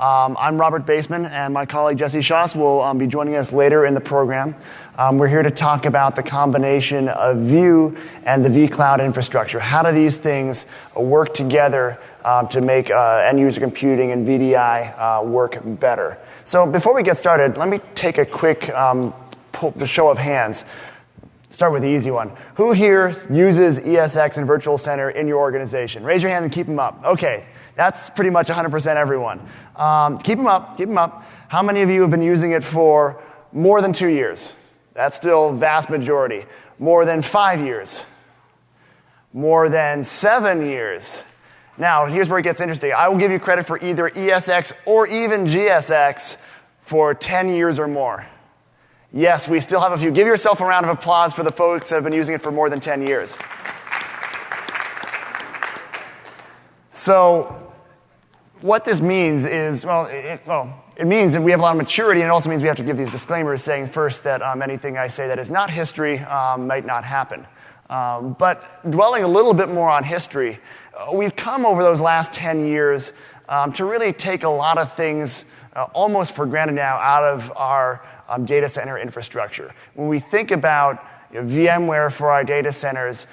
I'm Robert Baseman, and my colleague Jesse Schoss will be joining us later in the program. We're here to talk about the combination of Vue and the vCloud infrastructure. How do these things work together to make end-user computing and VDI work better? So before we get started, let me take a quick show of hands. Start with the easy one. Who here uses ESX and Virtual Center in your organization? Raise your hand and keep them up. Okay, that's pretty much 100% everyone. Keep them up, keep them up. How many of you have been using it for more than 2 years? That's still vast majority. More than 5 years? More than 7 years? Now, here's where it gets interesting. I will give you credit for either ESX or even GSX for 10 years or more. Yes, we still have a few. Give yourself a round of applause for the folks that have been using it for more than 10 years. So what this means is, it means that we have a lot of maturity, and it also means we have to give these disclaimers saying first that anything I say that is not history might not happen. But dwelling a little bit more on history, we've come over those last 10 years to really take a lot of things almost for granted now out of our data center infrastructure. When we think about VMware for our data centers,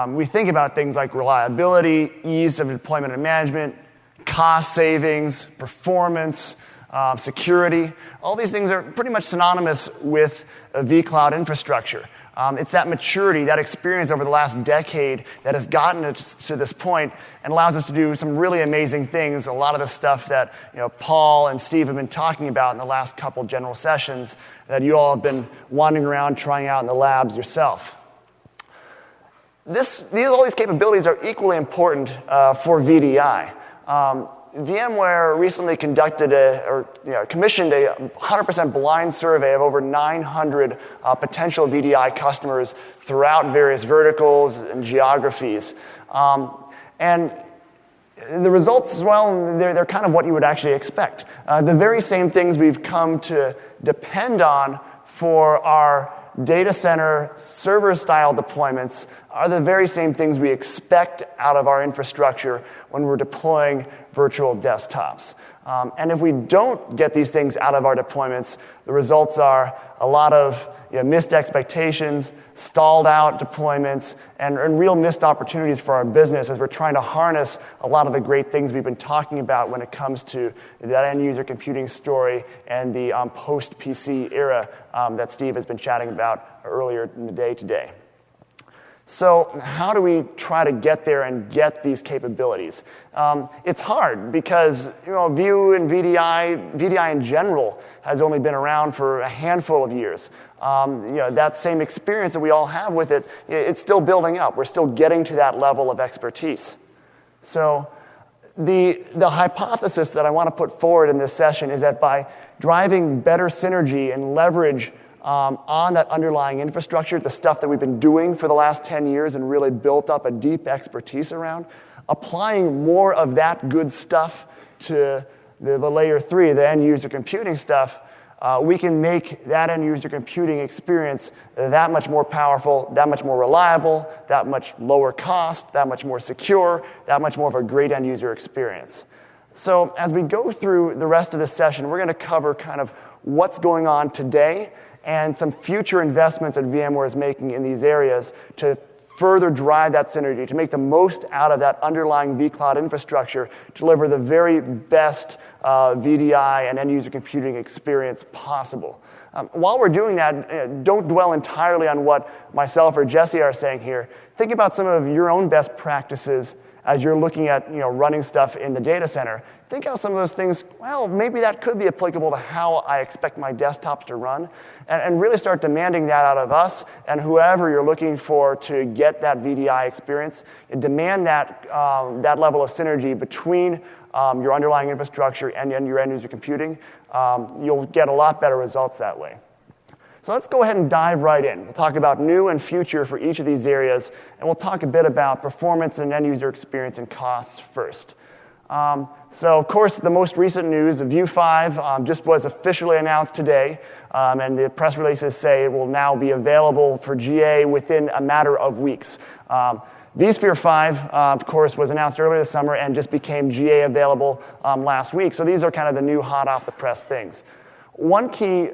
we think about things like reliability, ease of deployment and management, cost savings, performance, security. All these things are pretty much synonymous with a vCloud infrastructure. It's that maturity, that experience over the last decade that has gotten us to this point and allows us to do some really amazing things. A lot of the stuff that Paul and Steve have been talking about in the last couple general sessions that you all have been wandering around trying out in the labs yourself. All these capabilities are equally important for VDI. VMware recently commissioned a 100% blind survey of over 900 potential VDI customers throughout various verticals and geographies. And the results, well, they're kind of what you would actually expect. The very same things we've come to depend on for our data center server-style deployments are the very same things we expect out of our infrastructure when we're deploying virtual desktops. And if we don't get these things out of our deployments, the results are a lot of missed expectations, stalled out deployments, and real missed opportunities for our business as we're trying to harness a lot of the great things we've been talking about when it comes to that end-user computing story and the post-PC era that Steve has been chatting about earlier in the day today. So how do we try to get there and get these capabilities? It's hard because Vue and VDI in general has only been around for a handful of years. That same experience that we all have with it, it's still building up. We're still getting to that level of expertise. So the hypothesis that I want to put forward in this session is that by driving better synergy and leverage on that underlying infrastructure, the stuff that we've been doing for the last 10 years and really built up a deep expertise around, applying more of that good stuff to the layer 3, the end-user computing stuff, we can make that end-user computing experience that much more powerful, that much more reliable, that much lower cost, that much more secure, that much more of a great end-user experience. So as we go through the rest of this session, we're going to cover kind of what's going on today and some future investments that VMware is making in these areas to further drive that synergy, to make the most out of that underlying vCloud infrastructure, to deliver the very best VDI and end-user computing experience possible. While we're doing that, don't dwell entirely on what myself or Jesse are saying here. Think about some of your own best practices as you're looking at running stuff in the data center. Think how some of those things, well, maybe that could be applicable to how I expect my desktops to run, and really start demanding that out of us and whoever you're looking for to get that VDI experience. And demand that level of synergy between your underlying infrastructure and your end-user computing. You'll get a lot better results that way. So let's go ahead and dive right in. We'll talk about new and future for each of these areas, and we'll talk a bit about performance and end-user experience and costs first. So, of course, the most recent news, Vue 5 just was officially announced today, and the press releases say it will now be available for GA within a matter of weeks. vSphere 5, of course, was announced earlier this summer and just became GA available last week. So these are kind of the new hot off the press things. One key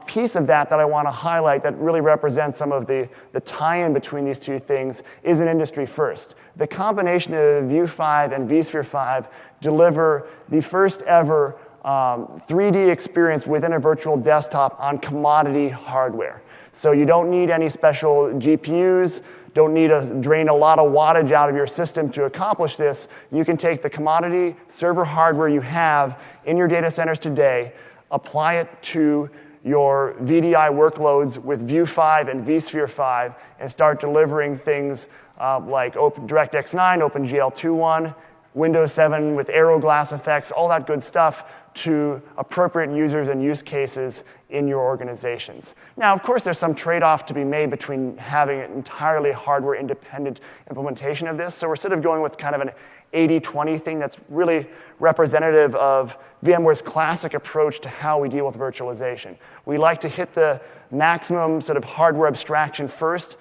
piece of that I want to highlight that really represents some of the tie-in between these two things is an industry first. The combination of View 5 and vSphere 5 deliver the first ever 3D experience within a virtual desktop on commodity hardware. So you don't need any special GPUs, don't need to drain a lot of wattage out of your system to accomplish this. You can take the commodity server hardware you have in your data centers today, apply it to your VDI workloads with View 5 and vSphere 5, and start delivering things like DirectX 9, OpenGL 2.1, Windows 7 with Aero glass effects, all that good stuff to appropriate users and use cases in your organizations. Now, of course, there's some trade-off to be made between having an entirely hardware-independent implementation of this. So we're sort of going with kind of an 80-20 thing that's really representative of VMware's classic approach to how we deal with virtualization. We like to hit the maximum sort of hardware abstraction first.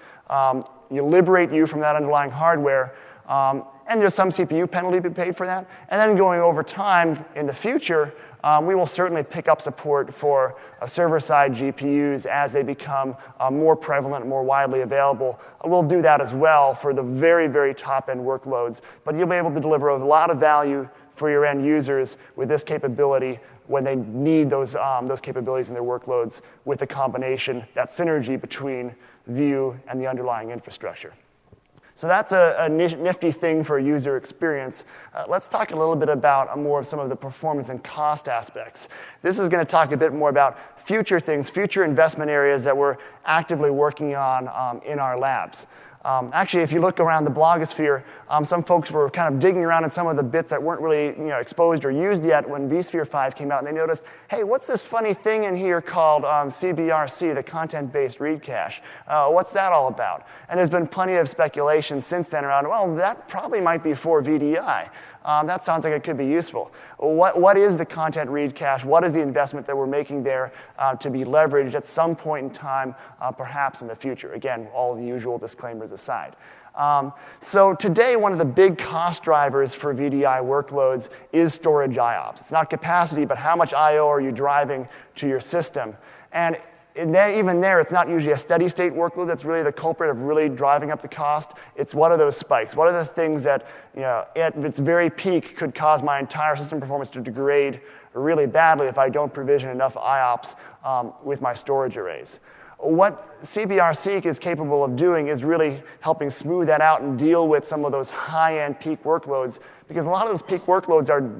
You liberate you from that underlying hardware, and there's some CPU penalty to be paid for that. And then going over time in the future, we will certainly pick up support for server-side GPUs as they become more prevalent, more widely available. We'll do that as well for the very, very top-end workloads. But you'll be able to deliver a lot of value for your end users with this capability when they need those capabilities in their workloads with the combination, that synergy between View and the underlying infrastructure. So that's a nifty thing for user experience. Let's talk a little bit about more of some of the performance and cost aspects. This is going to talk a bit more about future things, future investment areas that we're actively working on in our labs. Actually, if you look around the blogosphere, some folks were kind of digging around in some of the bits that weren't really exposed or used yet when vSphere 5 came out, and they noticed, hey, what's this funny thing in here called CBRC, the content-based read cache? What's that all about? And there's been plenty of speculation since then around, well, that probably might be for VDI. That sounds like it could be useful. What is the content read cache? What is the investment that we're making there to be leveraged at some point in time, perhaps in the future? Again, all the usual disclaimers aside. So today, one of the big cost drivers for VDI workloads is storage IOPS. It's not capacity, but how much I/O are you driving to your system? And even there, it's not usually a steady state workload that's really the culprit of really driving up the cost. It's what are those spikes? What are the things that, at its very peak could cause my entire system performance to degrade really badly if I don't provision enough IOPS with my storage arrays? What CBRC is capable of doing is really helping smooth that out and deal with some of those high-end peak workloads, because a lot of those peak workloads are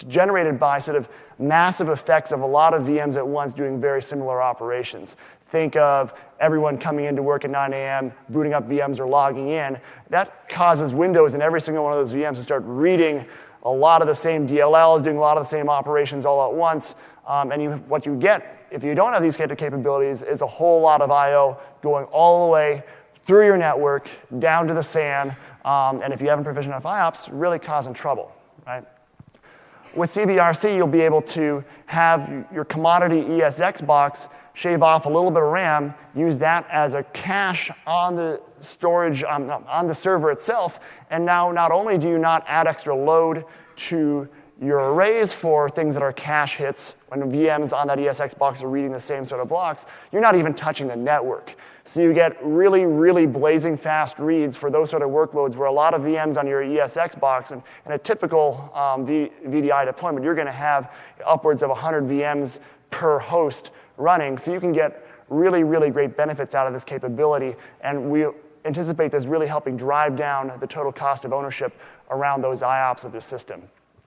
generated by sort of massive effects of a lot of VMs at once doing very similar operations. Think of everyone coming into work at 9 a.m., booting up VMs or logging in. That causes Windows in every single one of those VMs to start reading a lot of the same DLLs, doing a lot of the same operations all at once. And what you get if you don't have these kind of capabilities is a whole lot of I/O going all the way through your network, down to the SAN, and if you haven't provisioned enough IOPS, really causing trouble, right? With CBRC, you'll be able to have your commodity ESX box, shave off a little bit of RAM, use that as a cache on the storage, on the server itself, and now not only do you not add extra load to your arrays for things that are cache hits when VMs on that ESX box are reading the same sort of blocks, you're not even touching the network. So you get really, really blazing fast reads for those sort of workloads where a lot of VMs on your ESX box, and in a typical VDI deployment, you're going to have upwards of 100 VMs per host running. So you can get really, really great benefits out of this capability, and we anticipate this really helping drive down the total cost of ownership around those IOPS of the system.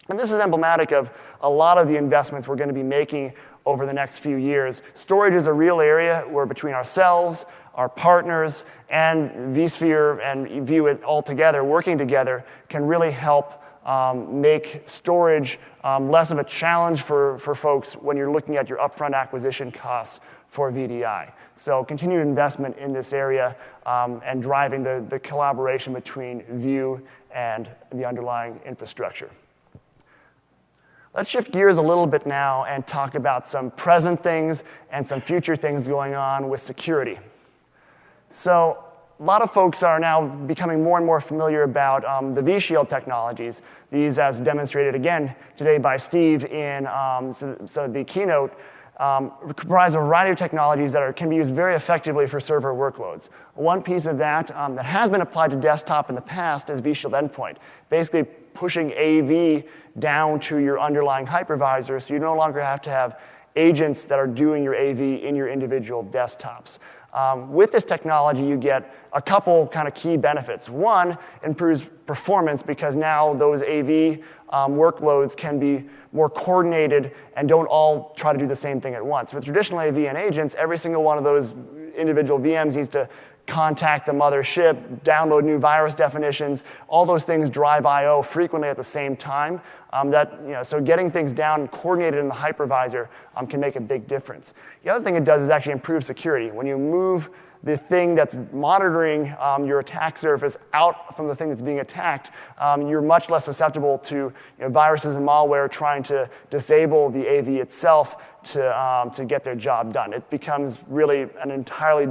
And this is emblematic of a lot of the investments we're going to be making over the next few years. Storage is a real area where between ourselves, our partners, and vSphere and View it all together, working together, can really help make storage less of a challenge for folks when you're looking at your upfront acquisition costs for VDI. So continued investment in this area and driving the collaboration between View and the underlying infrastructure. Let's shift gears a little bit now and talk about some present things and some future things going on with security. So lot of folks are now becoming more and more familiar about the vShield technologies. These, as demonstrated again today by Steve in the keynote, comprise a variety of technologies that can be used very effectively for server workloads. One piece of that that has been applied to desktop in the past is vShield Endpoint, basically pushing AV down to your underlying hypervisor, so you no longer have to have agents that are doing your AV in your individual desktops. With this technology, you get a couple kind of key benefits. One, improves performance because now those AV workloads can be more coordinated and don't all try to do the same thing at once. With traditional AV and agents, every single one of those individual VMs needs to contact the mothership, download new virus definitions. All those things drive I/O frequently at the same time. So getting things down and coordinated in the hypervisor can make a big difference. The other thing it does is actually improve security. When you move the thing that's monitoring your attack surface out from the thing that's being attacked, you're much less susceptible to viruses and malware trying to disable the AV itself to get their job done. It becomes really an entirely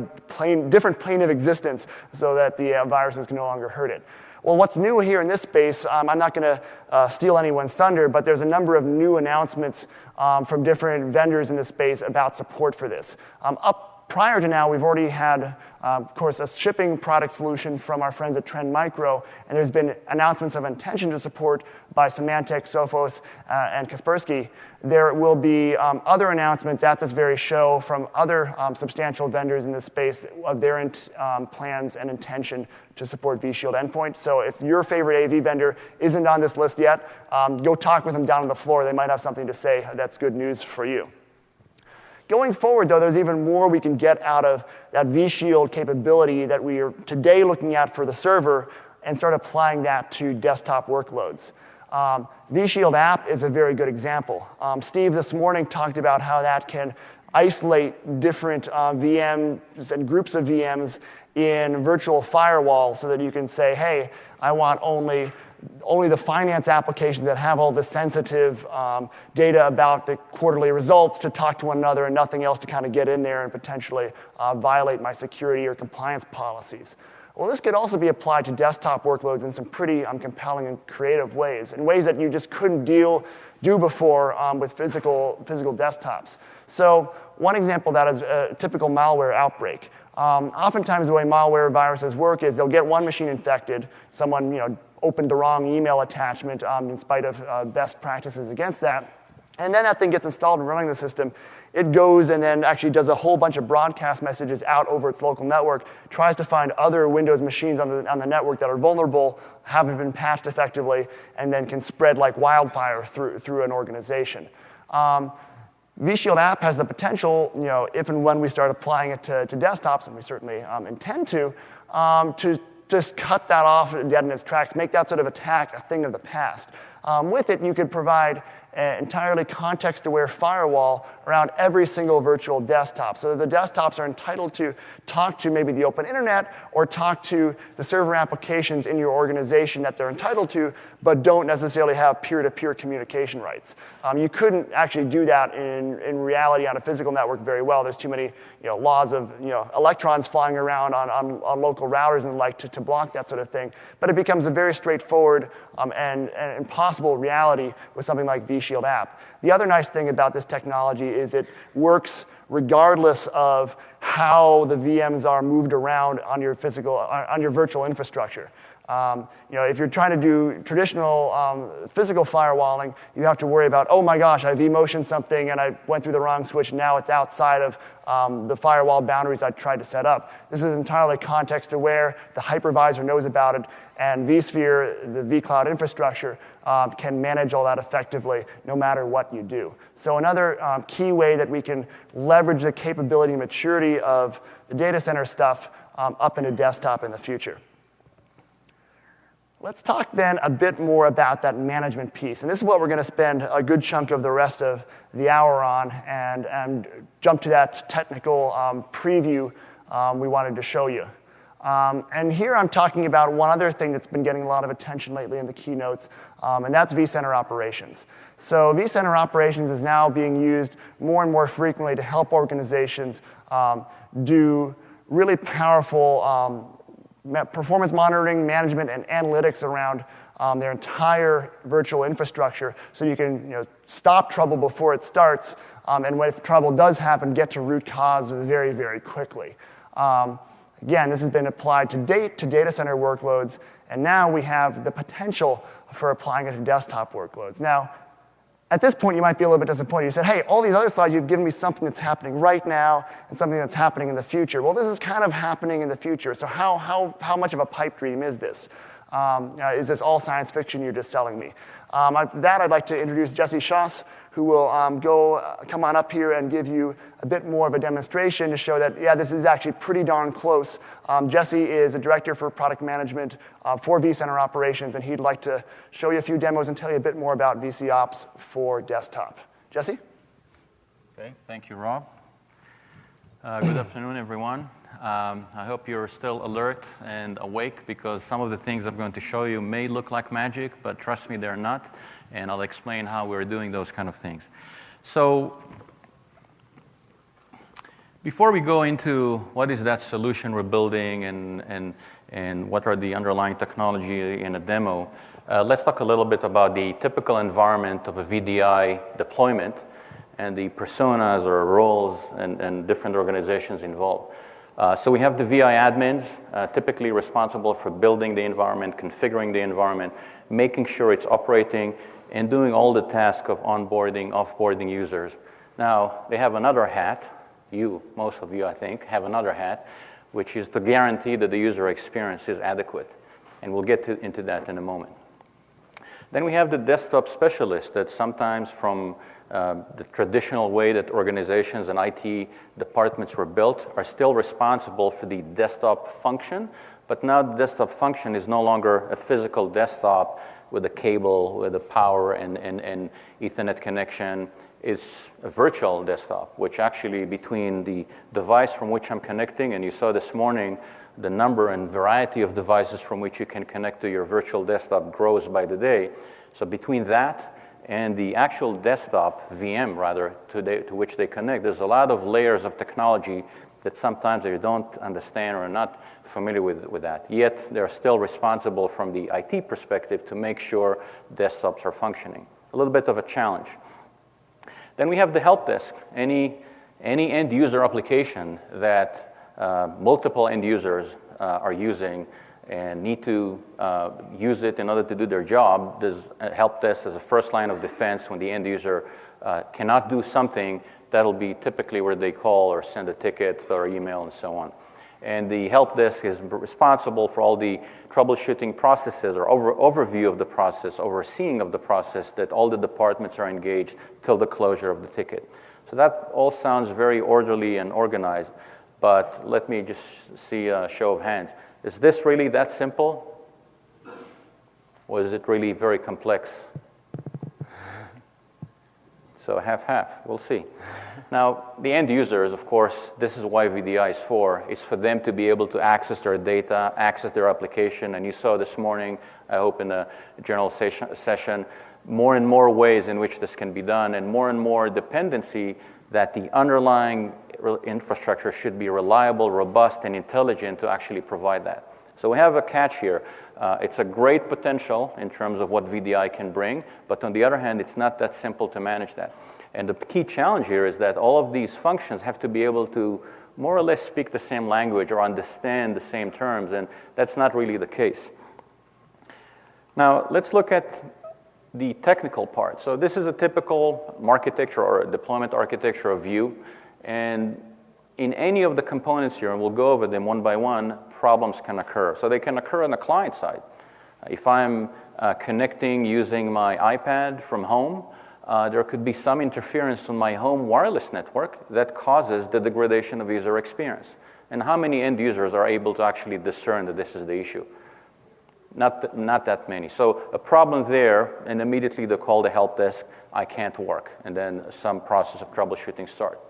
different plane of existence so that the viruses can no longer hurt it. Well, what's new here in this space, I'm not going to steal anyone's thunder, but there's a number of new announcements from different vendors in this space about support for this. Prior to now, we've already had, of course, a shipping product solution from our friends at Trend Micro, and there's been announcements of intention to support by Symantec, Sophos, and Kaspersky. There will be other announcements at this very show from other substantial vendors in this space of their plans and intention to support vShield Endpoint. So if your favorite AV vendor isn't on this list yet, go talk with them down on the floor. They might have something to say that's good news for you. Going forward, though, there's even more we can get out of that vShield capability that we are today looking at for the server and start applying that to desktop workloads. vShield app is a very good example. Steve this morning talked about how that can isolate different VMs and groups of VMs in virtual firewalls so that you can say, hey, I want only the finance applications that have all the sensitive data about the quarterly results to talk to one another and nothing else to kind of get in there and potentially violate my security or compliance policies. Well, this could also be applied to desktop workloads in some pretty compelling and creative ways, in ways that you just couldn't do before with physical desktops. So one example of that is a typical malware outbreak. Oftentimes the way malware viruses work is they'll get one machine infected, someone opened the wrong email attachment in spite of best practices against that. And then that thing gets installed and running the system. It goes and then actually does a whole bunch of broadcast messages out over its local network, tries to find other Windows machines on the network that are vulnerable, haven't been patched effectively, and then can spread like wildfire through an organization. vShield app has the potential, if and when we start applying it to desktops, and we certainly intend to just cut that off dead in its tracks, make that sort of attack a thing of the past. With it, you could provide an entirely context-aware firewall around every single virtual desktop, so that the desktops are entitled to talk to maybe the open internet or talk to the server applications in your organization that they're entitled to, but don't necessarily have peer-to-peer communication rights. You couldn't actually do that in reality on a physical network very well. There's too many laws of electrons flying around on local routers and the like to block that sort of thing. But it becomes a very straightforward and possible reality with something like vShield app. The other nice thing about this technology is it works regardless of how the VMs are moved around on your virtual infrastructure. If you're trying to do traditional physical firewalling, you have to worry about, oh my gosh, I vMotioned something and I went through the wrong switch. Now it's outside of the firewall boundaries I tried to set up. This is entirely context aware. The hypervisor knows about it, and vSphere, the vCloud infrastructure, can manage all that effectively no matter what you do. So another key way that we can leverage the capability and maturity of the data center stuff up into desktop in the future. Let's talk then a bit more about that management piece. And this is what we're going to spend a good chunk of the rest of the hour on and jump to that technical preview we wanted to show you. And here I'm talking about one other thing that's been getting a lot of attention lately in the keynotes, and that's vCenter Operations. So vCenter Operations is now being used more and more frequently to help organizations do really powerful performance monitoring, management, and analytics around their entire virtual infrastructure, so you can stop trouble before it starts, and when trouble does happen, get to root cause very, very quickly. Again, this has been applied to date to data center workloads, and now we have the potential for applying it to desktop workloads. Now, at this point, you might be a little bit disappointed. You said, hey, all these other slides, you've given me something that's happening right now and something that's happening in the future. Well, this is kind of happening in the future, so how much of a pipe dream is this? Is this all science fiction you're just selling me? I'd like to introduce Jesse Schoss, who will come on up here and give you a bit more of a demonstration to show that, yeah, this is actually pretty darn close. Jesse is a director for product management for vCenter operations, and he'd like to show you a few demos and tell you a bit more about VCOps for desktop. Jesse? Okay, thank you, Rob. Good afternoon, everyone. I hope you're still alert and awake, because some of the things I'm going to show you may look like magic, but trust me, they're not. And I'll explain how we're doing those kind of things. So before we go into what is that solution we're building and what are the underlying technology in a demo, let's talk a little bit about the typical environment of a VDI deployment and the personas or roles and different organizations involved. So we have the VI admins, typically responsible for building the environment, configuring the environment, making sure it's operating, and doing all the tasks of onboarding, offboarding users. Now, they have another hat. Most of you, I think, have another hat, which is to guarantee that the user experience is adequate. And we'll get into that in a moment. Then we have the desktop specialist that sometimes from the traditional way that organizations and IT departments were built are still responsible for the desktop function, but now the desktop function is no longer a physical desktop with a cable, with a power and Ethernet connection. It's a virtual desktop, which actually between the device from which I'm connecting, and you saw this morning the number and variety of devices from which you can connect to your virtual desktop grows by the day. So between that and the actual desktop, VM rather, to which they connect, there's a lot of layers of technology that sometimes they don't understand or are not familiar with that. Yet they're still responsible from the IT perspective to make sure desktops are functioning. A little bit of a challenge. Then we have the help desk. Any end user application that multiple end users are using and need to use it in order to do their job, there's a help desk as a first line of defense when the end user cannot do something. That'll be typically where they call or send a ticket or email and so on. And the help desk is responsible for all the troubleshooting processes or overview of the process, overseeing of the process, that all the departments are engaged till the closure of the ticket. So that all sounds very orderly and organized, but let me just see a show of hands. Is this really that simple? Or is it really very complex? So half-half, we'll see. Now, the end users, of course, this is why VDI is for. It's for them to be able to access their data, access their application. And you saw this morning, I hope in the general session, more and more ways in which this can be done and more dependency that the underlying infrastructure should be reliable, robust, and intelligent to actually provide that. So we have a catch here. It's a great potential in terms of what VDI can bring, but on the other hand, it's not that simple to manage that. And the key challenge here is that all of these functions have to be able to more or less speak the same language or understand the same terms, and that's not really the case. Now, let's look at the technical part. So this is a typical architecture or a deployment architecture of Vue, and in any of the components here, and we'll go over them one by one, problems can occur. So they can occur on the client side. If I'm connecting using my iPad from home, there could be some interference on my home wireless network that causes the degradation of user experience. And how many end users are able to actually discern that this is the issue? Not that many. So a problem there, and immediately they call the help desk, I can't work. And then some process of troubleshooting start.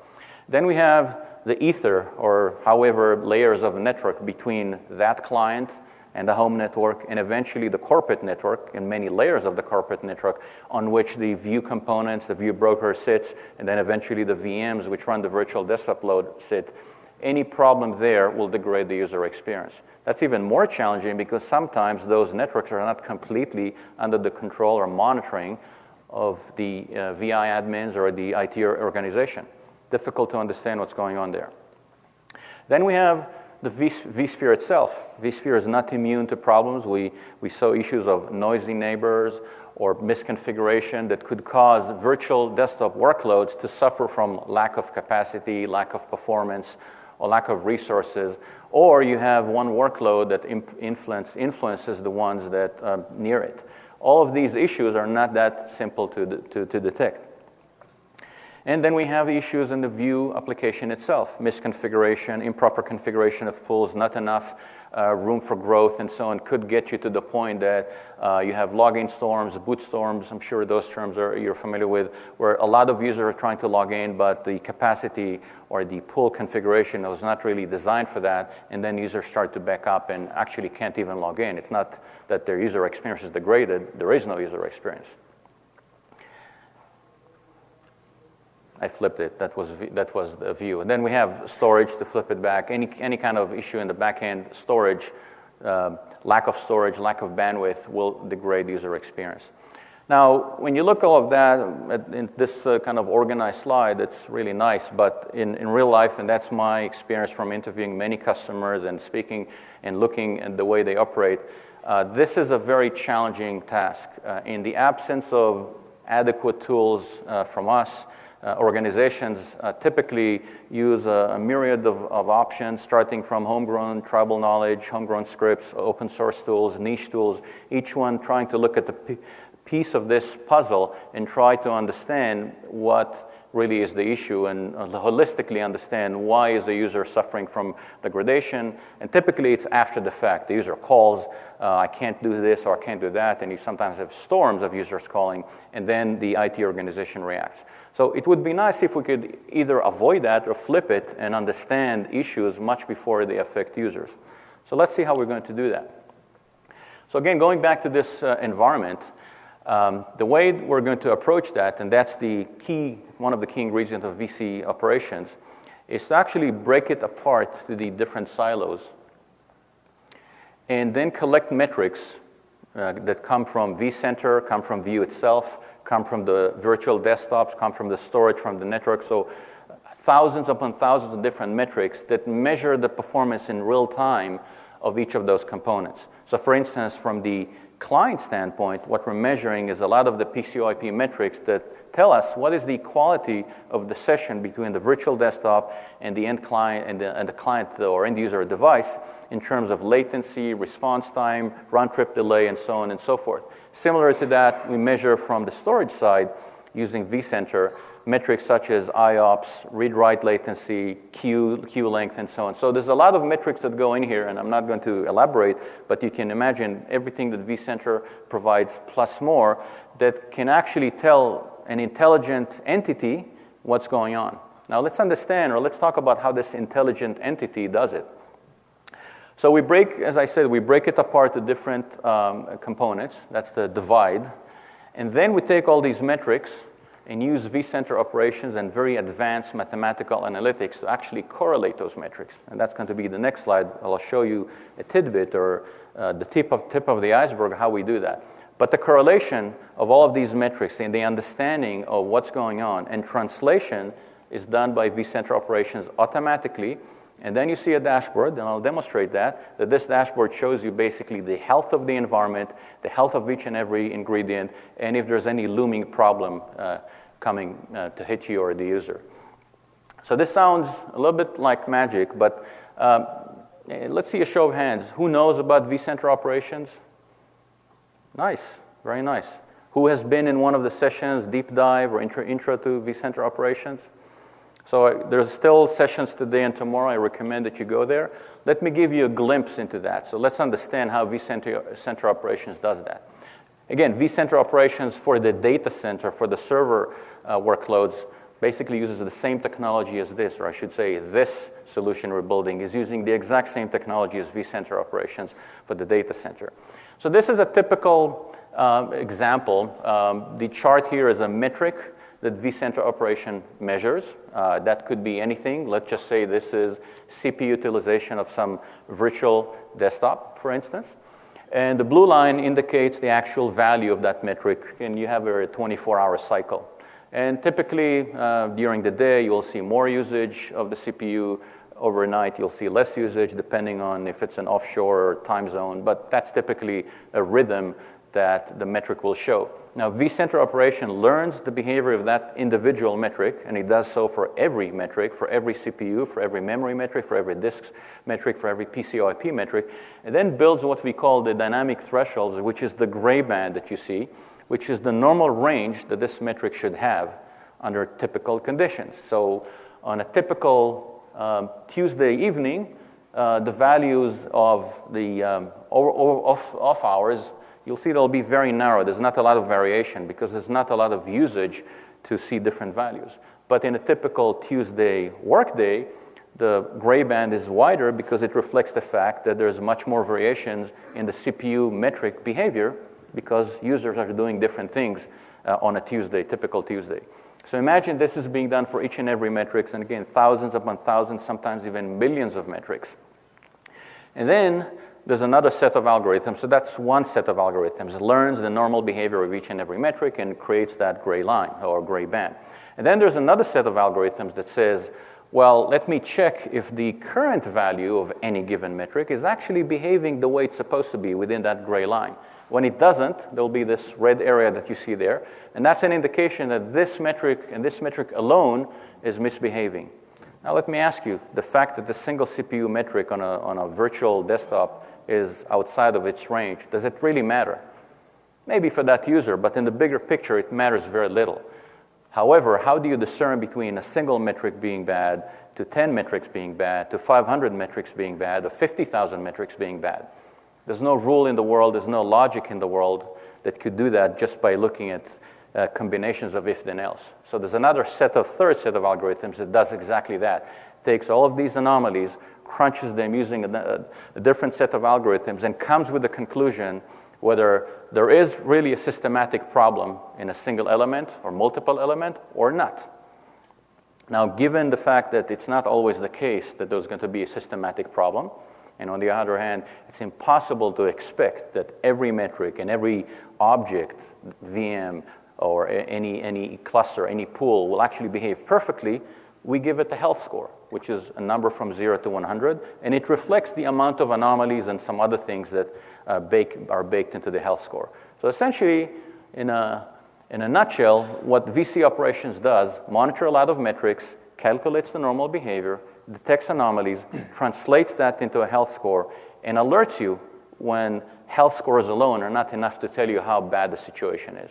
Then we have the ether, or however layers of network between that client and the home network, and eventually the corporate network, and many layers of the corporate network on which the Vue components, the Vue broker sits, and then eventually the VMs which run the virtual desktop load sit. any problem there will degrade the user experience. That's even more challenging because sometimes those networks are not completely under the control or monitoring of the VI admins or the IT organization. Difficult to understand what's going on there. Then we have the vSphere itself. vSphere is not immune to problems. We saw issues of noisy neighbors or misconfiguration that could cause virtual desktop workloads to suffer from lack of capacity, lack of performance, or lack of resources. Or you have one workload that influences the ones that near it. All of these issues are not that simple to detect. And then we have issues in the View application itself, misconfiguration, improper configuration of pools, not enough room for growth, and so on, could get you to the point that you have login storms, boot storms, I'm sure those terms you're familiar with, where a lot of users are trying to log in, but the capacity or the pool configuration was not really designed for that, and then users start to back up and actually can't even log in. It's not that their user experience is degraded, there is no user experience. I flipped it. That was the view. And then we have storage to flip it back. Any kind of issue in the back-end storage, lack of storage, lack of bandwidth will degrade user experience. Now, when you look at all of that in this kind of organized slide, it's really nice. But in real life, and that's my experience from interviewing many customers and speaking and looking at the way they operate, this is a very challenging task. In the absence of adequate tools from us, organizations typically use a myriad of options, starting from homegrown tribal knowledge, homegrown scripts, open source tools, niche tools, each one trying to look at the piece of this puzzle and try to understand what really is the issue and holistically understand why is the user suffering from degradation. And typically it's after the fact. The user calls, I can't do this or I can't do that, and you sometimes have storms of users calling, and then the IT organization reacts. So it would be nice if we could either avoid that or flip it and understand issues much before they affect users. So let's see how we're going to do that. So again, going back to this environment, the way we're going to approach that, and that's one of the key ingredients of VC operations, is to actually break it apart to the different silos and then collect metrics that come from vCenter, come from View itself, come from the virtual desktops, come from the storage, from the network. So thousands upon thousands of different metrics that measure the performance in real time of each of those components. So for instance, from the client standpoint, what we're measuring is a lot of the PCOIP metrics that tell us what is the quality of the session between the virtual desktop and the end client and the client or end user device in terms of latency, response time, round-trip delay, and so on and so forth. Similar to that, we measure from the storage side using vCenter metrics such as IOPS, read-write latency, queue length, and so on. So there's a lot of metrics that go in here, and I'm not going to elaborate, but you can imagine everything that vCenter provides plus more that can actually tell an intelligent entity what's going on. Now let's understand, or let's talk about how this intelligent entity does it. So we break, as I said, we break it apart to different components. That's the divide. And then we take all these metrics and use vCenter operations and very advanced mathematical analytics to actually correlate those metrics. And that's going to be the next slide. I'll show you a tidbit or the tip of the iceberg how we do that. But the correlation of all of these metrics and the understanding of what's going on and translation is done by vCenter operations automatically. And then you see a dashboard, and I'll demonstrate that this dashboard shows you basically the health of the environment, the health of each and every ingredient, and if there's any looming problem coming to hit you or the user. So this sounds a little bit like magic, but let's see a show of hands. Who knows about vCenter operations? Nice, very nice. Who has been in one of the sessions, deep dive or intro to vCenter operations? So there's still sessions today and tomorrow. I recommend that you go there. Let me give you a glimpse into that. So let's understand how vCenter operations does that. Again, vCenter operations for the data center, for the server workloads, basically uses the same technology as this, or I should say this solution we're building is using the exact same technology as vCenter operations for the data center. So this is a typical example. The chart here is a metric that vCenter operation measures. That could be anything. Let's just say this is CPU utilization of some virtual desktop, for instance. And the blue line indicates the actual value of that metric, and you have a 24-hour cycle. And typically, during the day, you'll see more usage of the CPU. Overnight, you'll see less usage, depending on if it's an offshore or time zone. But that's typically a rhythm that the metric will show. Now, vCenter operation learns the behavior of that individual metric, and it does so for every metric, for every CPU, for every memory metric, for every disk metric, for every PCOIP metric, and then builds what we call the dynamic thresholds, which is the gray band that you see, which is the normal range that this metric should have under typical conditions. So on a typical Tuesday evening, the values of the off hours, you'll see they'll be very narrow. There's not a lot of variation because there's not a lot of usage to see different values. But in a typical Tuesday workday, the gray band is wider because it reflects the fact that there's much more variations in the CPU metric behavior because users are doing different things on a Tuesday, typical Tuesday. So imagine this is being done for each and every metrics, and again, thousands upon thousands, sometimes even millions of metrics. And then there's another set of algorithms. So that's one set of algorithms. It learns the normal behavior of each and every metric and creates that gray line or gray band. And then there's another set of algorithms that says, well, let me check if the current value of any given metric is actually behaving the way it's supposed to be within that gray line. When it doesn't, there'll be this red area that you see there, and that's an indication that this metric and this metric alone is misbehaving. Now let me ask you, the fact that the single CPU metric on a virtual desktop is outside of its range, does it really matter? Maybe for that user, but in the bigger picture, it matters very little. However, how do you discern between a single metric being bad, to 10 metrics being bad, to 500 metrics being bad, or 50,000 metrics being bad? There's no rule in the world, there's no logic in the world that could do that just by looking at combinations of if then else. So there's another third set of algorithms that does exactly that. Takes all of these anomalies, crunches them using a different set of algorithms, and comes with the conclusion whether there is really a systematic problem in a single element or multiple element or not. Now, given the fact that it's not always the case that there's going to be a systematic problem, and on the other hand, it's impossible to expect that every metric and every object, VM, or any cluster, any pool will actually behave perfectly, we give it the health score, which is a number from 0 to 100, and it reflects the amount of anomalies and some other things that are baked into the health score. So essentially, in a nutshell, what VC operations does, monitor a lot of metrics, calculates the normal behavior, detects anomalies, translates that into a health score, and alerts you when health scores alone are not enough to tell you how bad the situation is.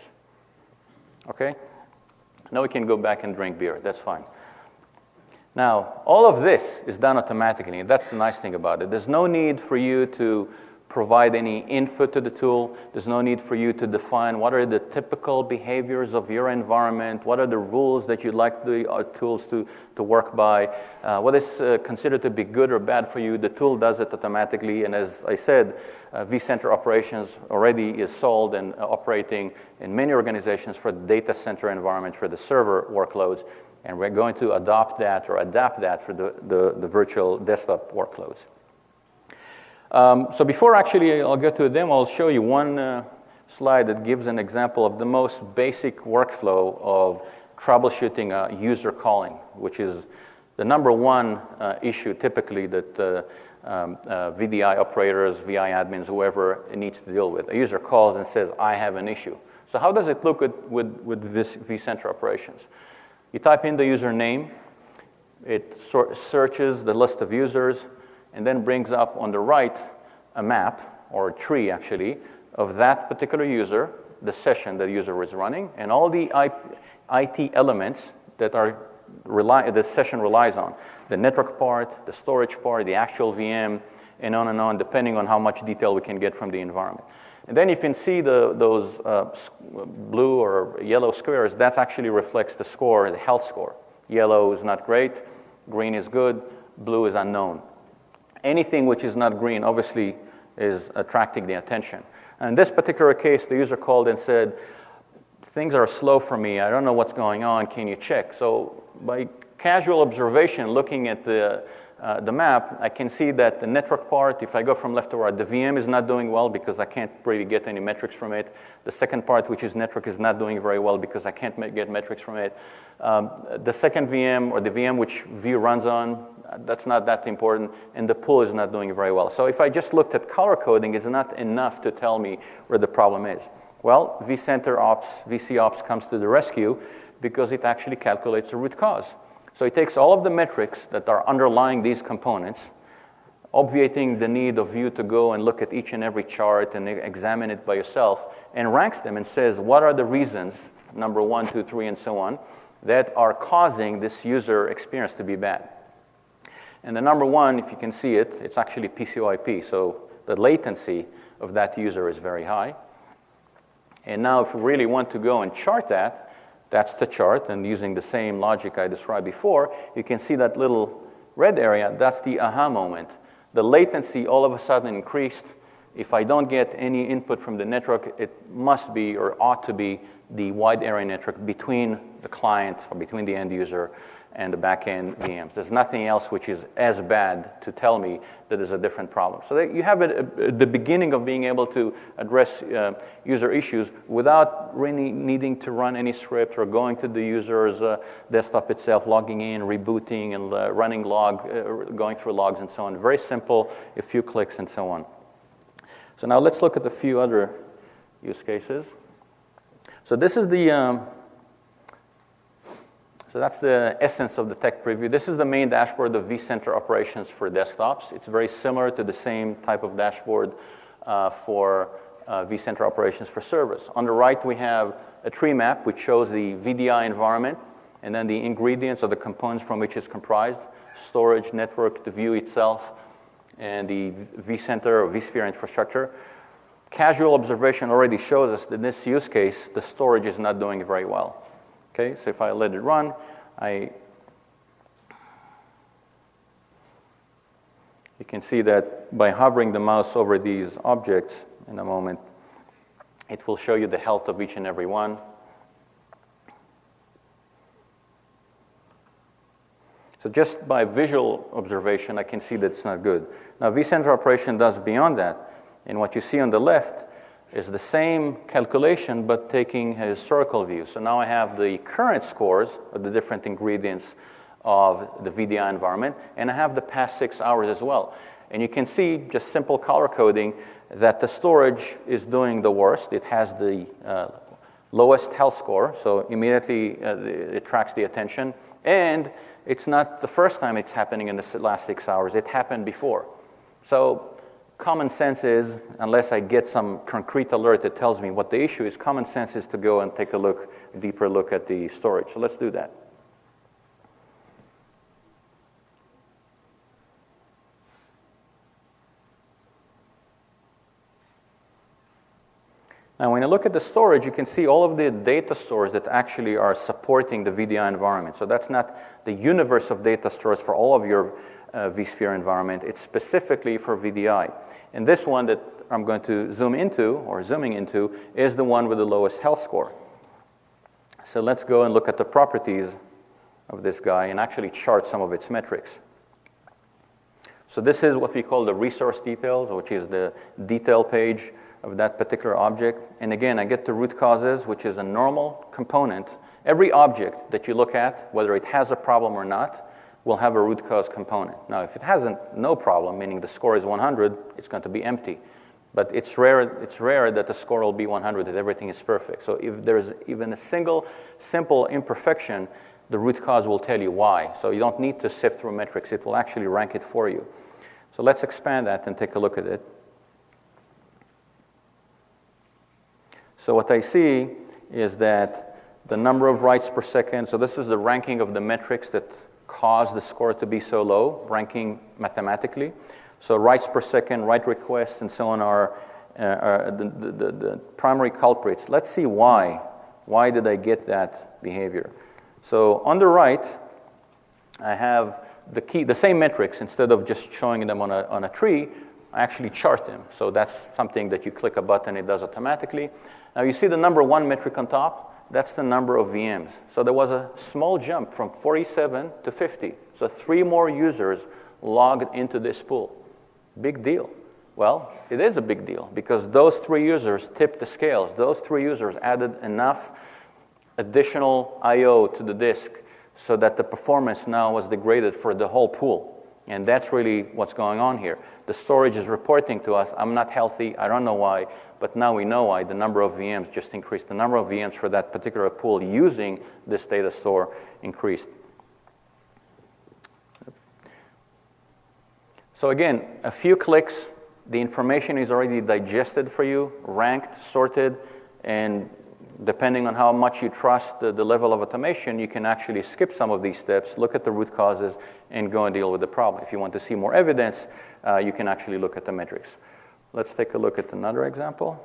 Okay? Now we can go back and drink beer. That's fine. Now, all of this is done automatically, and that's the nice thing about it. There's no need for you to provide any input to the tool. There's no need for you to define what are the typical behaviors of your environment, what are the rules that you'd like the tools to work by, what is considered to be good or bad for you. The tool does it automatically, and as I said, vCenter operations already is sold and operating in many organizations for the data center environment, for the server workloads, and we're going to adopt that or adapt that for the virtual desktop workloads. So before actually I'll get to a demo, I'll show you one slide that gives an example of the most basic workflow of troubleshooting user calling, which is the number one issue typically that VDI operators, VI admins, whoever needs to deal with. A user calls and says, I have an issue. So how does it look with this vCenter operations? You type in the username, it searches the list of users, and then brings up on the right a map, or a tree actually, of that particular user, the session the user is running, and all the IT elements that the session relies on. The network part, the storage part, the actual VM, and on, depending on how much detail we can get from the environment. And then you can see those blue or yellow squares, that actually reflects the score, the health score. Yellow is not great, green is good, blue is unknown. Anything which is not green, obviously, is attracting the attention. And in this particular case, the user called and said, things are slow for me. I don't know what's going on. Can you check? So by casual observation, looking at the map, I can see that the network part, if I go from left to right, the VM is not doing well because I can't really get any metrics from it. The second part, which is network, is not doing very well because I can't get metrics from it. The second VM, or the VM which View runs on, that's not that important, and the pool is not doing very well. So if I just looked at color coding, it's not enough to tell me where the problem is. Well, vCenter Ops, VC Ops comes to the rescue because it actually calculates the root cause. So it takes all of the metrics that are underlying these components, obviating the need of you to go and look at each and every chart and examine it by yourself, and ranks them and says, what are the reasons, number 1, 2, 3, and so on, that are causing this user experience to be bad. And the number one, if you can see it, it's actually PCOIP, so the latency of that user is very high. And now if we really want to go and chart that, that's the chart, and using the same logic I described before, you can see that little red area, that's the aha moment. The latency all of a sudden increased. If I don't get any input from the network, it must be or ought to be the wide area network between the client or between the end user and the back-end VMs. There's nothing else which is as bad to tell me that there's a different problem. So that you have the beginning of being able to address user issues without really needing to run any script or going to the user's desktop itself, logging in, rebooting, and running going through logs and so on. Very simple, a few clicks and so on. So now let's look at a few other use cases. So this is So that's the essence of the tech preview. This is the main dashboard of vCenter operations for desktops. It's very similar to the same type of dashboard for vCenter operations for servers. On the right, we have a tree map which shows the VDI environment and then the ingredients or the components from which it's comprised: storage, network, the view itself, and the vCenter or vSphere infrastructure. Casual observation already shows us that in this use case, the storage is not doing very well. Okay, so if I let it run, you can see that by hovering the mouse over these objects in a moment, it will show you the health of each and every one. So just by visual observation, I can see that it's not good. Now, vCenter operation does beyond that, and what you see on the left is the same calculation, but taking a historical view. So now I have the current scores of the different ingredients of the VDI environment, and I have the past 6 hours as well. And you can see, just simple color coding, that the storage is doing the worst. It has the lowest health score, so immediately it attracts the attention. And it's not the first time it's happening in the last 6 hours. It happened before. So common sense is, unless I get some concrete alert that tells me what the issue is, common sense is to go and take a deeper look at the storage. So let's do that. Now, when you look at the storage, you can see all of the data stores that actually are supporting the VDI environment. So that's not the universe of data stores for all of your vSphere environment. It's specifically for VDI. And this one that I'm going to zooming into, is the one with the lowest health score. So let's go and look at the properties of this guy and actually chart some of its metrics. So this is what we call the resource details, which is the detail page of that particular object. And again, I get the root causes, which is a normal component. Every object that you look at, whether it has a problem or not, will have a root cause component. Now, if it hasn't, no problem, meaning the score is 100, it's going to be empty. But it's rare that the score will be 100, that everything is perfect. So if there's even a single simple imperfection, the root cause will tell you why. So you don't need to sift through metrics. It will actually rank it for you. So let's expand that and take a look at it. So what I see is that the number of writes per second, so this is the ranking of the metrics that cause the score to be so low, ranking mathematically. So writes per second, write requests, and so on are the primary culprits. Let's see why. Why did I get that behavior? So on the right, I have the same metrics. Instead of just showing them on a tree, I actually chart them. So that's something that you click a button, it does automatically. Now you see the number one metric on top. that's the number of VMs. So there was a small jump from 47 to 50. So 3 more users logged into this pool. Big deal. Well, it is a big deal because those 3 users tipped the scales. Those 3 users added enough additional I/O to the disk so that the performance now was degraded for the whole pool. And that's really what's going on here. The storage is reporting to us, I'm not healthy, I don't know why, but now we know why. The number of VMs just increased. The number of VMs for that particular pool using this data store increased. So again, a few clicks, the information is already digested for you, ranked, sorted, and depending on how much you trust the level of automation, you can actually skip some of these steps, look at the root causes, and go and deal with the problem. If you want to see more evidence, you can actually look at the metrics. Let's take a look at another example.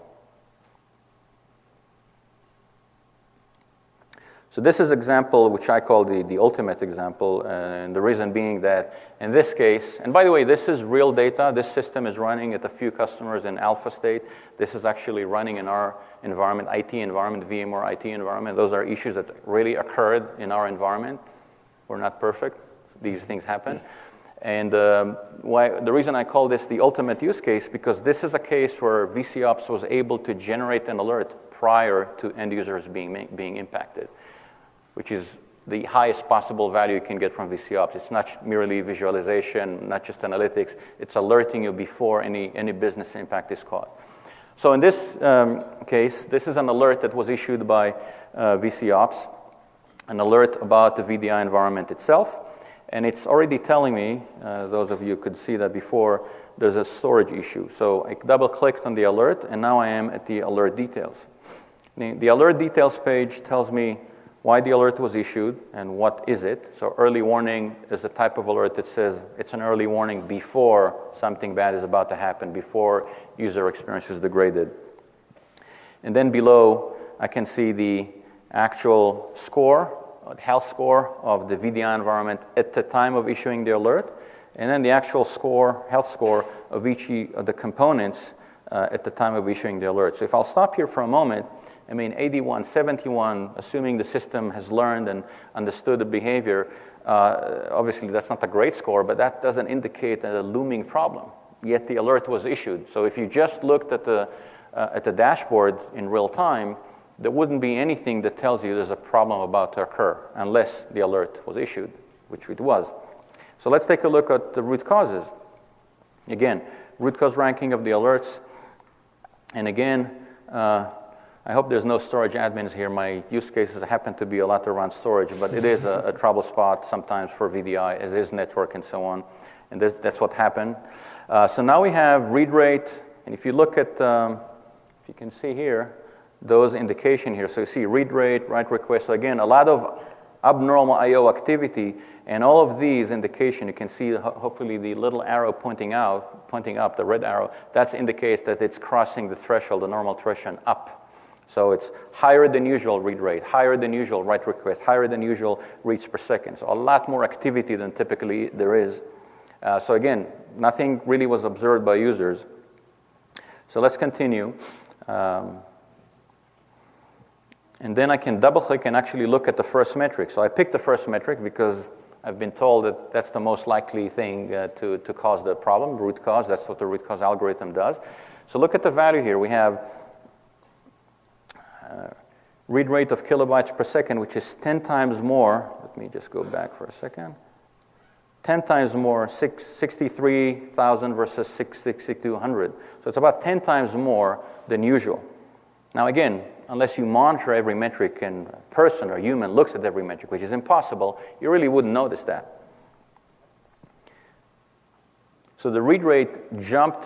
So this is example which I call the ultimate example, and the reason being that in this case, and by the way, this is real data. This system is running at a few customers in alpha state. This is actually running in our environment, IT environment, VMware IT environment. Those are issues that really occurred in our environment. We're not perfect. These things happen. And the reason I call this the ultimate use case, because this is a case where VCOps was able to generate an alert prior to end users being impacted, which is the highest possible value you can get from VCOps. It's not merely visualization, not just analytics. It's alerting you before any business impact is caused. So in this case, this is an alert that was issued by VCOps, an alert about the VDI environment itself. And it's already telling me, those of you could see that before, there's a storage issue. So I double-clicked on the alert, and now I am at the alert details. The alert details page tells me why the alert was issued and what is it. So early warning is a type of alert that says it's an early warning before something bad is about to happen, before user experience is degraded. And then below, I can see the actual score, health score of the VDI environment at the time of issuing the alert, and then the actual score, health score of each of the components at the time of issuing the alert. So if I'll stop here for a moment, 81, 71, assuming the system has learned and understood the behavior, obviously that's not a great score, but that doesn't indicate a looming problem. Yet the alert was issued. So if you just looked at the dashboard in real time, there wouldn't be anything that tells you there's a problem about to occur unless the alert was issued, which it was. So let's take a look at the root causes. Again, root cause ranking of the alerts. And again, I hope there's no storage admins here. My use cases happen to be a lot around storage, but it is a trouble spot sometimes for VDI. It is network and so on. And that's what happened. So now we have read rate. And if you look at, if you can see here, those indication here. So you see read rate, write request. So again, a lot of abnormal I/O activity, and all of these indication, you can see hopefully the little arrow pointing up, the red arrow, that indicates that it's crossing the threshold, the normal threshold up. So it's higher than usual read rate, higher than usual write request, higher than usual reads per second. So a lot more activity than typically there is. So again, nothing really was observed by users. So let's continue. And then I can double-click and actually look at the first metric. So I picked the first metric because I've been told that that's the most likely thing to cause the problem, root cause. That's what the root cause algorithm does. So look at the value here. We have read rate of kilobytes per second, which is 10 times more. Let me just go back for a second. 10 times more, 63,000 versus 6,200. So it's about 10 times more than usual. Now again, unless you monitor every metric and a person or human looks at every metric, which is impossible, you really wouldn't notice that. So the read rate jumped,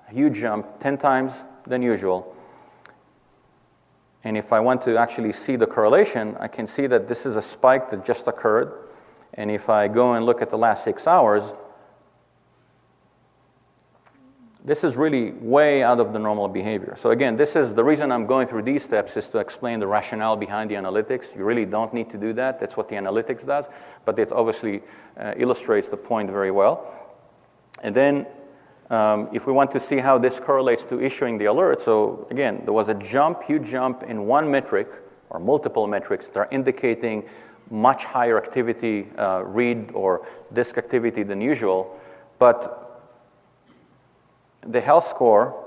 huge jump, 10 times than usual. And if I want to actually see the correlation, I can see that this is a spike that just occurred. And if I go and look at the last 6 hours, this is really way out of the normal behavior. So again, this is the reason I'm going through these steps is to explain the rationale behind the analytics. You really don't need to do that. That's what the analytics does. But it obviously illustrates the point very well. And then if we want to see how this correlates to issuing the alert, so again, there was a jump, huge jump in one metric, or multiple metrics that are indicating much higher activity, read or disk activity than usual. But the health score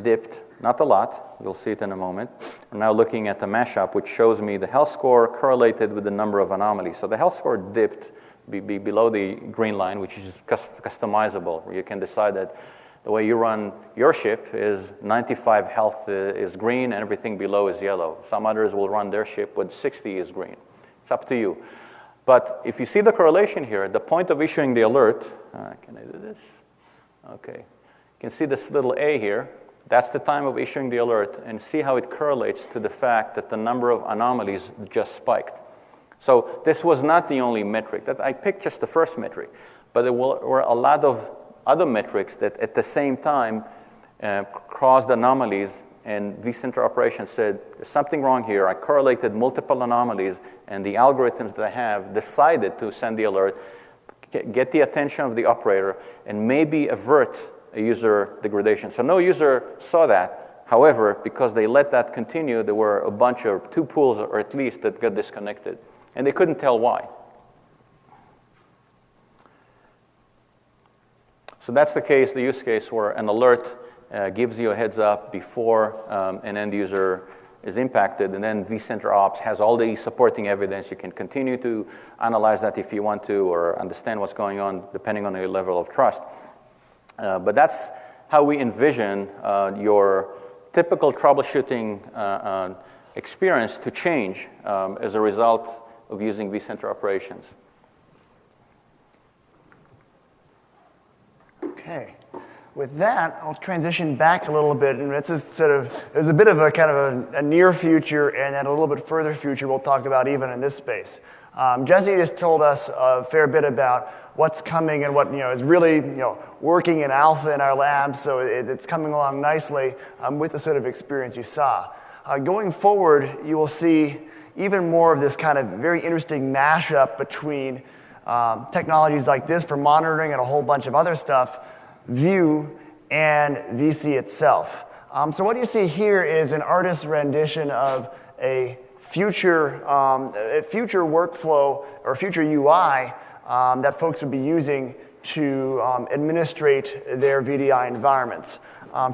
dipped, not a lot. You'll see it in a moment. I'm now looking at the mashup, which shows me the health score correlated with the number of anomalies. So the health score dipped below the green line, which is customizable, where you can decide that the way you run your ship is 95 health is green and everything below is yellow. Some others will run their ship with 60 is green. It's up to you. But if you see the correlation here, at the point of issuing the alert, can I do this? Okay. You can see this little A here. That's the time of issuing the alert, and see how it correlates to the fact that the number of anomalies just spiked. So this was not the only metric. I picked just the first metric, but there were a lot of other metrics that at the same time caused anomalies, and vCenter operations said, there's something wrong here. I correlated multiple anomalies, and the algorithms that I have decided to send the alert, get the attention of the operator, and maybe avert a user degradation. So no user saw that. However, because they let that continue, there were a bunch of 2 pools, or at least, that got disconnected. And they couldn't tell why. So that's the case, the use case where an alert gives you a heads up before an end user is impacted, and then vCenter Ops has all the supporting evidence. You can continue to analyze that if you want to, or understand what's going on, depending on your level of trust. But that's how we envision your typical troubleshooting experience to change as a result of using vCenter operations. Okay. With that, I'll transition back a little bit, and it's there's a bit of a kind of a near future and then a little bit further future we'll talk about even in this space. Jesse just told us a fair bit about what's coming and what is really working in alpha in our labs, so it's coming along nicely with the sort of experience you saw. Going forward, you will see even more of this kind of very interesting mashup between technologies like this for monitoring and a whole bunch of other stuff, View, and VC itself. So what you see here is an artist's rendition of a future workflow or future UI that folks would be using to administrate their VDI environments.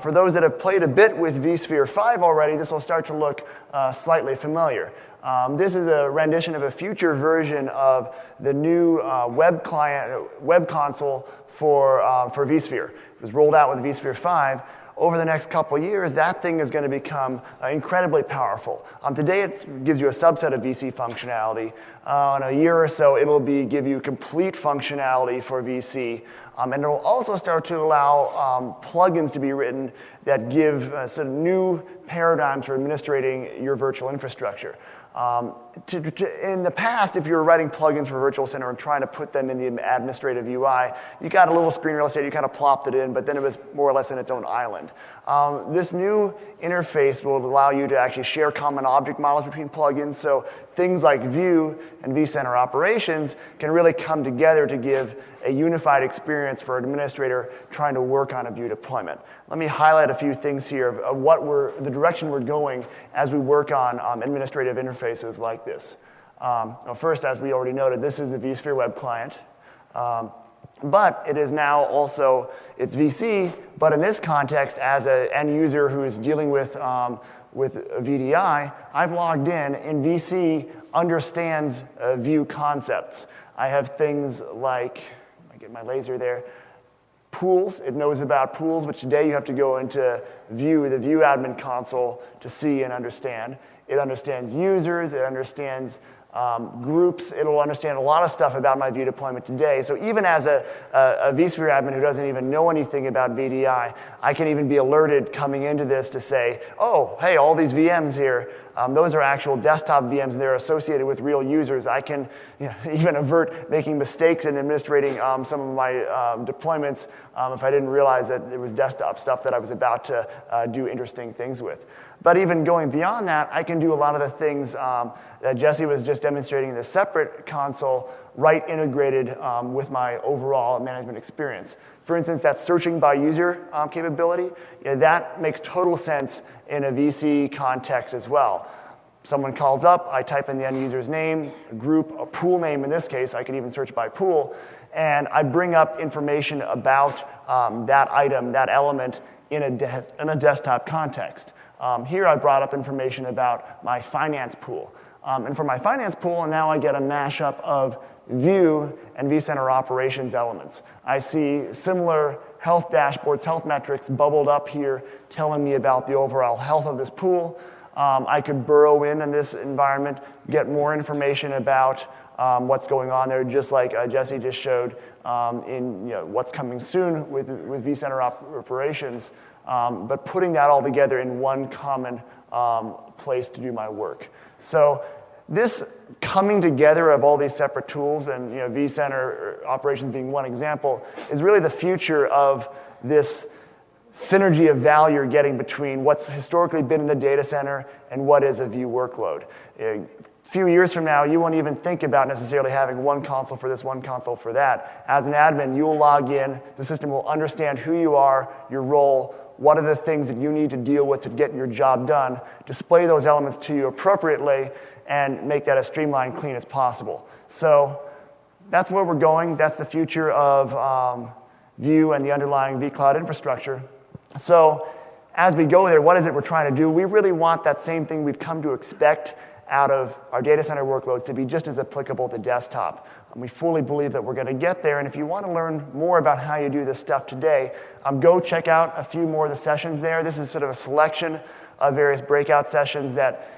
For those that have played a bit with vSphere 5 already, this will start to look slightly familiar. This is a rendition of a future version of the new web console for vSphere. It was rolled out with vSphere 5. Over the next couple of years, that thing is going to become incredibly powerful. Today, it gives you a subset of VC functionality. In a year or so, it'll give you complete functionality for VC. And it will also start to allow plugins to be written that give sort of new paradigms for administrating your virtual infrastructure. In the past, if you were writing plugins for Virtual Center and trying to put them in the administrative UI, you got a little screen real estate, you kind of plopped it in, but then it was more or less in its own island. This new interface will allow you to actually share common object models between plugins, so things like View and vCenter operations can really come together to give a unified experience for an administrator trying to work on a View deployment. Let me highlight a few things here of the direction we're going as we work on administrative interfaces like this. First, as we already noted, this is the vSphere web client. But it is now also, it's VC, but in this context, as an end user who is dealing with VDI, I've logged in, and VC understands View concepts. I have things like, I get my laser there, pools. It knows about pools, which today you have to go into View, the View admin console, to see and understand. It understands users. It understands groups. It'll understand a lot of stuff about my View deployment today. So even as a vSphere admin who doesn't even know anything about VDI, I can even be alerted coming into this to say, oh, hey, all these VMs here, those are actual desktop VMs, and they're associated with real users. I can even avert making mistakes in administrating some of my deployments if I didn't realize that it was desktop stuff that I was about to do interesting things with. But even going beyond that, I can do a lot of the things that Jesse was just demonstrating in the separate console, right integrated with my overall management experience. For instance, that searching by user capability, that makes total sense in a VC context as well. Someone calls up, I type in the end user's name, a group, a pool name in this case, I could even search by pool, and I bring up information about that item, that element in a desktop context. Here I brought up information about my finance pool. And for my finance pool, now I get a mashup of View and vCenter operations elements. I see similar health dashboards, health metrics bubbled up here telling me about the overall health of this pool. I could burrow in this environment, get more information about what's going on there, just like Jesse just showed in what's coming soon with vCenter operations, but putting that all together in one common place to do my work. So this coming together of all these separate tools, and vCenter operations being one example, is really the future of this synergy of value you're getting between what's historically been in the data center and what is a View workload. A few years from now, you won't even think about necessarily having one console for this, one console for that. As an admin, you will log in, the system will understand who you are, your role, what are the things that you need to deal with to get your job done, display those elements to you appropriately, and make that as streamlined, clean as possible. So that's where we're going. That's the future of View and the underlying vCloud infrastructure. So as we go there, what is it we're trying to do? We really want that same thing we've come to expect out of our data center workloads to be just as applicable to desktop. And we fully believe that we're going to get there. And if you want to learn more about how you do this stuff today, go check out a few more of the sessions there. This is sort of a selection of various breakout sessions that...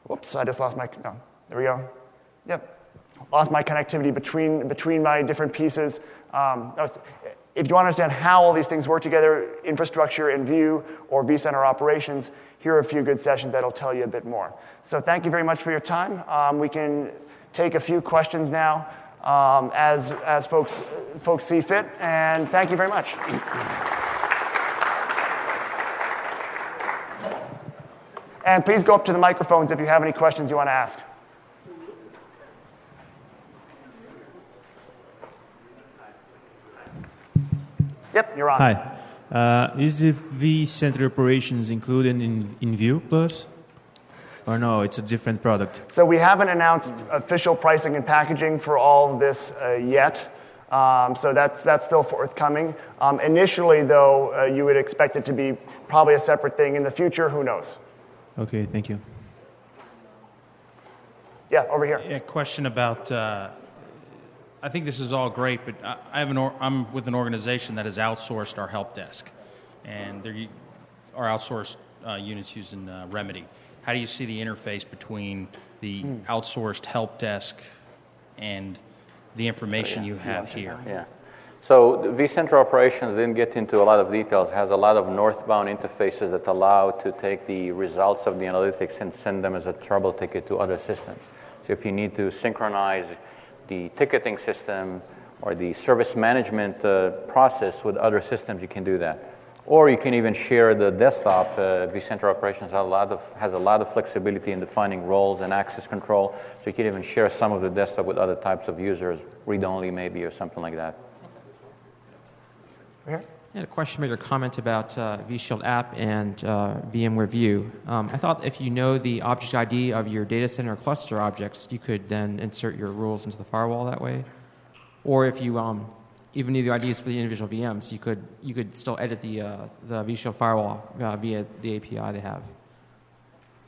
Whoops, I just lost my... No, there we go. Yep. Lost my connectivity between my different pieces. If you want to understand how all these things work together, infrastructure and View or vCenter operations, here are a few good sessions that'll tell you a bit more. So thank you very much for your time. We can take a few questions now as folks see fit, and thank you very much. And please go up to the microphones if you have any questions you want to ask. Yep, you're on. Hi. Is the vCenter operations included in View Plus? Or no, it's a different product? So we haven't announced official pricing and packaging for all of this yet. So that's still forthcoming. Initially, though, you would expect it to be probably a separate thing. In the future, who knows? Okay, thank you. Yeah, over here. A question about... I think this is all great, but I'm with an organization that has outsourced our help desk, and our outsourced units using Remedy. How do you see the interface between the outsourced help desk and the information you have here? Yeah. So the vCenter operations didn't get into a lot of details. It has a lot of northbound interfaces that allow to take the results of the analytics and send them as a trouble ticket to other systems. So if you need to synchronize the ticketing system or the service management process with other systems, you can do that. Or you can even share the desktop. vCenter operations has a lot of flexibility in defining roles and access control, so you can even share some of the desktop with other types of users, read-only maybe or something like that. Here? I had a question about your comment about vShield app and VMware View. I thought if you know the object ID of your data center cluster objects, you could then insert your rules into the firewall that way. Or if you even knew the IDs for the individual VMs, you could still edit the vShield firewall via the API they have.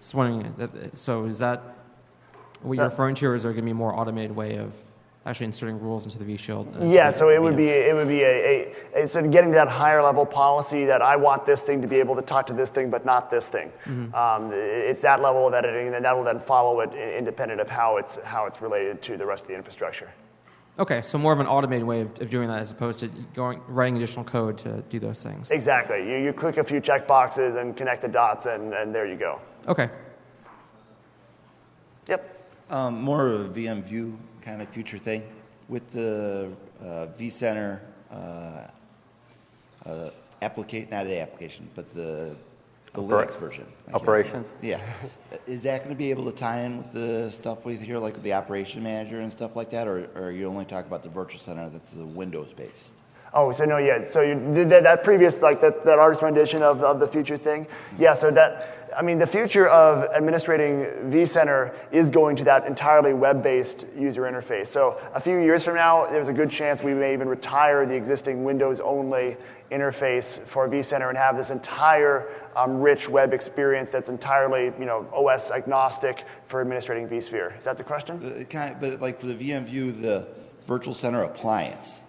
Just wondering, so is that what you're referring to, or is there going to be a more automated way of actually inserting rules into the vShield? Yeah, so it would be a sort of getting to that higher level policy that I want this thing to be able to talk to this thing, but not this thing. Mm-hmm. It's that level of editing, and then that will then follow it independent of how it's related to the rest of the infrastructure. Okay, so more of an automated way of doing that as opposed to writing additional code to do those things. Exactly. You click a few checkboxes and connect the dots, and there you go. Okay. Yep. More of a VM View kind of future thing with the vCenter application, but the Linux version. Operations? Yeah. Is that going to be able to tie in with the stuff we hear, like the operation manager and stuff like that, or are you only talking about the virtual center that's Windows-based? Oh, so no, yeah. So you did that previous, like that artist rendition of the future thing. Yeah. So the future of administrating vCenter is going to that entirely web-based user interface. So a few years from now, there's a good chance we may even retire the existing Windows-only interface for vCenter and have this entire rich web experience that's entirely, OS agnostic for administrating vSphere. Is that the question? But like for the VMview, the Virtual Center appliance.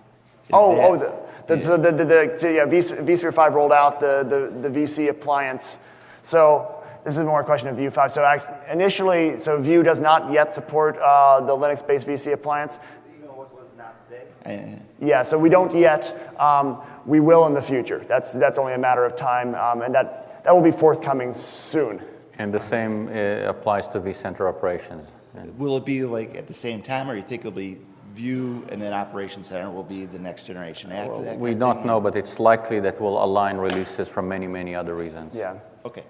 vSphere 5 rolled out the VC appliance. So this is more a question of View 5. So initially, View does not yet support the Linux-based VC appliance. Even what was not today? Yeah, so we don't yet. We will in the future. That's only a matter of time, and that will be forthcoming soon. And the same applies to vCenter operations. Will it be like at the same time, or you think it'll be View and then Operations Center will be the next generation after that? We don't know, but it's likely that we'll align releases for many, many other reasons. Yeah. Okay.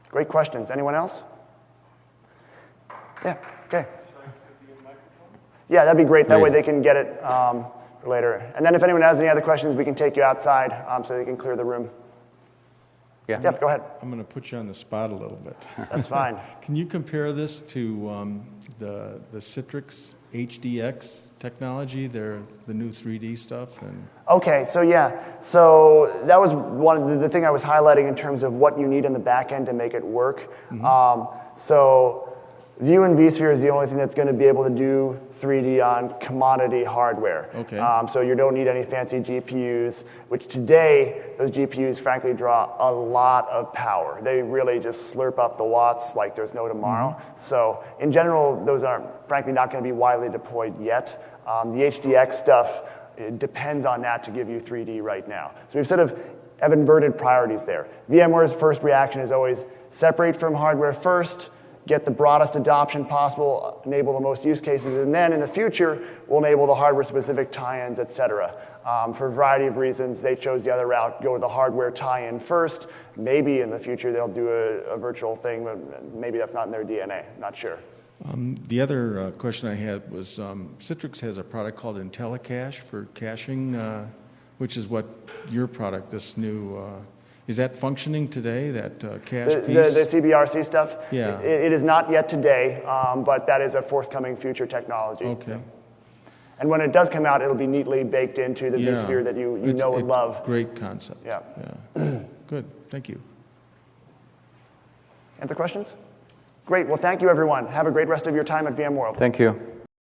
Great questions. Anyone else? Yeah, okay. Yeah, that'd be great. That way they can get it later. And then if anyone has any other questions, we can take you outside so they can clear the room. Yeah. Yep, go ahead. I'm going to put you on the spot a little bit. That's fine. Can you compare this to the Citrix HDX technology, the new 3D stuff? Okay, so that was one of the thing I was highlighting in terms of what you need in the back end to make it work. So View and vSphere is the only thing that's going to be able to do 3D on commodity hardware. Okay. So you don't need any fancy GPUs, which today, those GPUs frankly draw a lot of power. They really just slurp up the watts like there's no tomorrow. So in general, those are frankly not going to be widely deployed yet. The HDX stuff, it depends on that to give you 3D right now. So we've sort of have inverted priorities there. VMware's first reaction is always separate from hardware first, get the broadest adoption possible, enable the most use cases, and then in the future, we'll enable the hardware-specific tie-ins, et cetera. For a variety of reasons, they chose the other route, go with the hardware tie-in first. Maybe in the future they'll do a virtual thing, but maybe that's not in their DNA, not sure. The other question I had was Citrix has a product called IntelliCache for caching, which is what your product, this new... is that functioning today, that cache piece? The CBRC stuff? Yeah. It is not yet today, but that is a forthcoming future technology. Okay. So. And when it does come out, it'll be neatly baked into the vSphere that you know and love. Great concept. Yeah. Good. Thank you. Other questions? Great. Well, thank you, everyone. Have a great rest of your time at VMworld. Thank you.